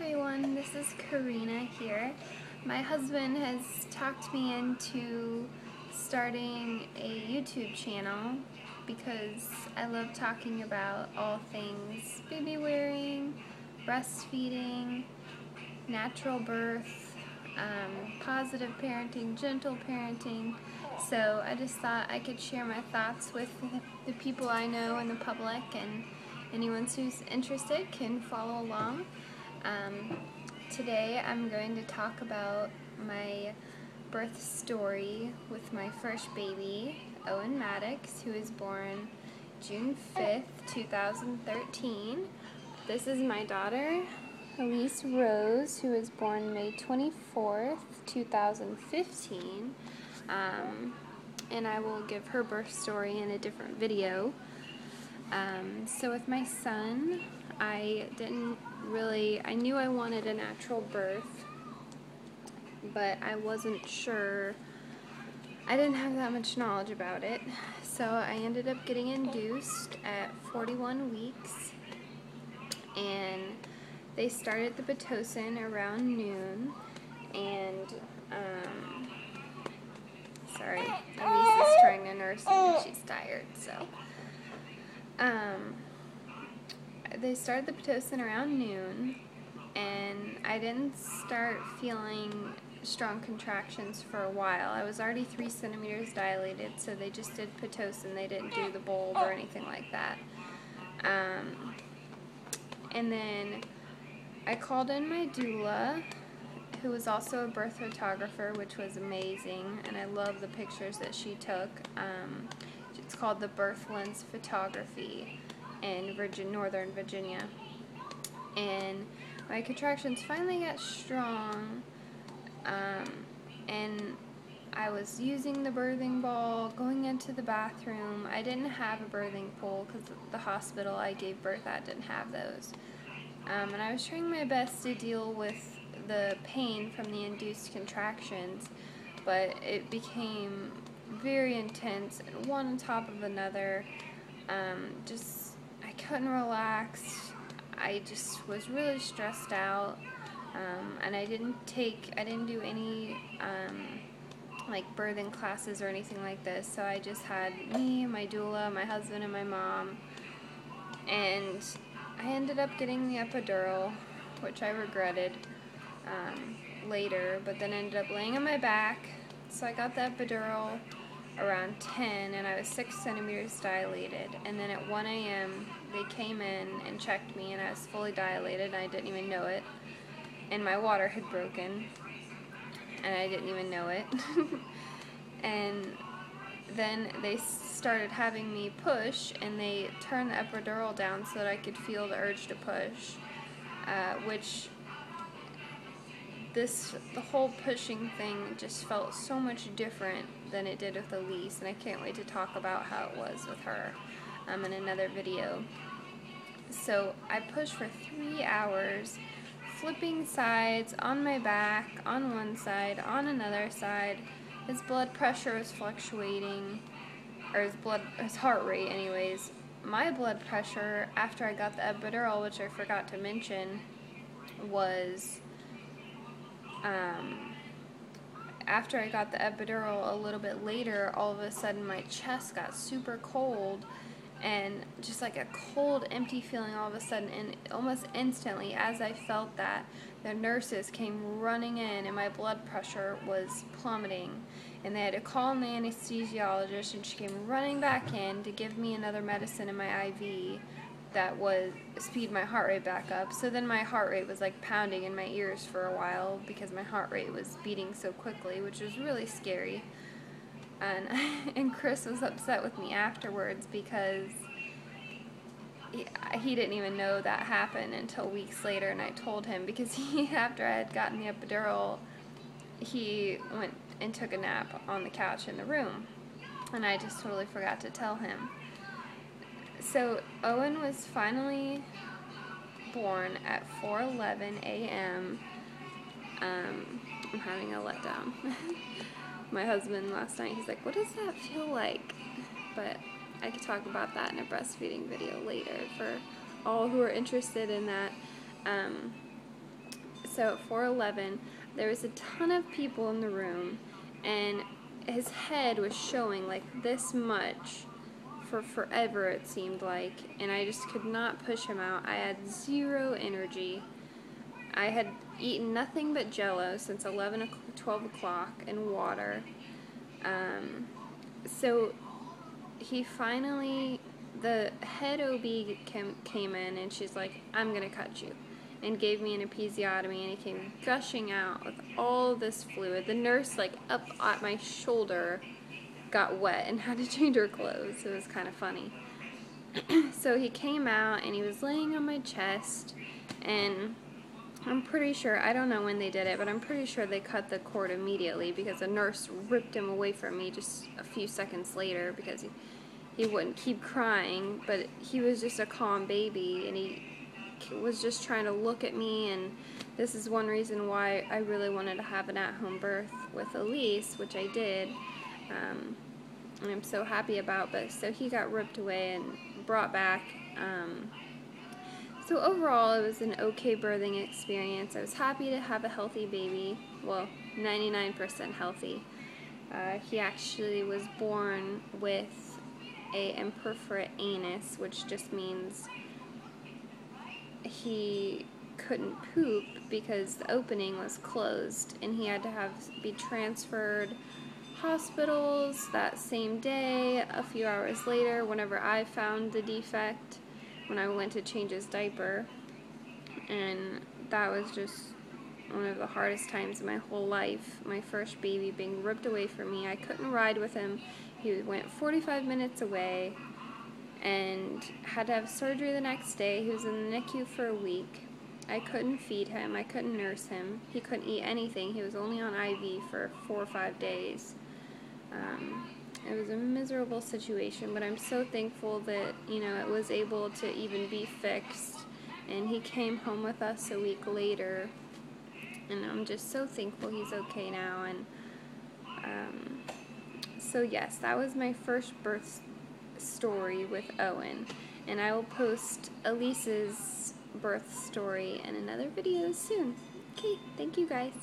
everyone, this is Karina here. My husband has talked me into starting a YouTube channel because I love talking about all things baby wearing, breastfeeding, natural birth, positive parenting, gentle parenting. So I just thought I could share my thoughts with the people I know and the public, and anyone who's interested can follow along. Today I'm going to talk about my birth story with my first baby, Owen Maddox, who was born June 5th, 2013. This is my daughter, Elise Rose, who was born May 24th, 2015. And I will give her birth story in a different video. So with my son, I knew I wanted a natural birth, but I wasn't sure. I didn't have that much knowledge about it. So I ended up getting induced at 41 weeks, and they started the Pitocin around noon, and, sorry, Elise is trying to nurse him and she's tired, so. They started the Pitocin around noon, and I didn't start feeling strong contractions for a while. I was already 3 centimeters dilated, so they just did Pitocin. They didn't do the bulb or anything like that. And then I called in my doula, who was also a birth photographer, which was amazing, and I love the pictures that she took. It's called the Birth Lens Photography in Northern Virginia. And my contractions finally got strong, and I was using the birthing ball, going into the bathroom. I didn't have a birthing pool because the hospital I gave birth at didn't have those. And I was trying my best to deal with the pain from the induced contractions, but it became very intense, one on top of another. I couldn't relax. I just was really stressed out, and I didn't do any like birthing classes or anything like this, so I just had me, my doula, my husband, and my mom, and I ended up getting the epidural, which I regretted later, but then ended up laying on my back. So I got the epidural around 10, and I was 6 centimeters dilated, and then at 1 a.m. they came in and checked me, and I was fully dilated, and I didn't even know it, and my water had broken, and I didn't even know it. And then they started having me push, and they turned the epidural down so that I could feel the urge to push, which the whole pushing thing just felt so much different than it did with Elise, and I can't wait to talk about how it was with her in another video. So I pushed for 3 hours, flipping sides, on my back, on one side, on another side. His blood pressure was fluctuating, or his heart rate anyways. My blood pressure after I got the epidural, which I forgot to mention, was after I got the epidural a little bit later, all of a sudden my chest got super cold, and just like a cold, empty feeling all of a sudden, and almost instantly as I felt that, the nurses came running in, and my blood pressure was plummeting, and they had to call in the anesthesiologist, and she came running back in to give me another medicine in my IV that would speed my heart rate back up. So then my heart rate was like pounding in my ears for a while because my heart rate was beating so quickly, which was really scary. And Chris was upset with me afterwards because he didn't even know that happened until weeks later, and I told him because after I had gotten the epidural, he went and took a nap on the couch in the room, and I just totally forgot to tell him. So Owen was finally born at 4:11 a.m. I'm having a letdown. My husband last night, he's like, what does that feel like? But I could talk about that in a breastfeeding video later for all who are interested in that. So at 4:11, there was a ton of people in the room, and his head was showing like this much for forever, it seemed like, and I just could not push him out. I had zero energy. I had eaten nothing but Jell-O since 12 o'clock and water. So he finally, the head OB came in, and she's like, I'm going to cut you, and gave me an episiotomy, and he came gushing out with all this fluid. The nurse, like, up at my shoulder got wet and had to change her clothes. It was kind of funny. So he came out, and he was laying on my chest, and I'm pretty sure, I don't know when they did it, but I'm pretty sure they cut the cord immediately because a nurse ripped him away from me just a few seconds later because he wouldn't keep crying, but he was just a calm baby, and he was just trying to look at me, and this is one reason why I really wanted to have an at-home birth with Elise, which I did, and I'm so happy about. But so he got ripped away and brought back. So overall, it was an okay birthing experience. I was happy to have a healthy baby, well, 99% healthy. He actually was born with a imperforate anus, which just means he couldn't poop because the opening was closed, and he had to be transferred hospitals that same day. A few hours later, whenever I found the defect, when I went to change his diaper, and that was just one of the hardest times in my whole life. My first baby being ripped away from me. I couldn't ride with him. He went 45 minutes away and had to have surgery the next day. He was in the NICU for a week. I couldn't feed him. I couldn't nurse him. He couldn't eat anything. He was only on IV for 4 or 5 days. It was a miserable situation, but I'm so thankful that, it was able to even be fixed. And he came home with us a week later, and I'm just so thankful he's okay now. And so yes, that was my first birth story with Owen, and I will post Elise's birth story in another video soon. Okay, thank you guys.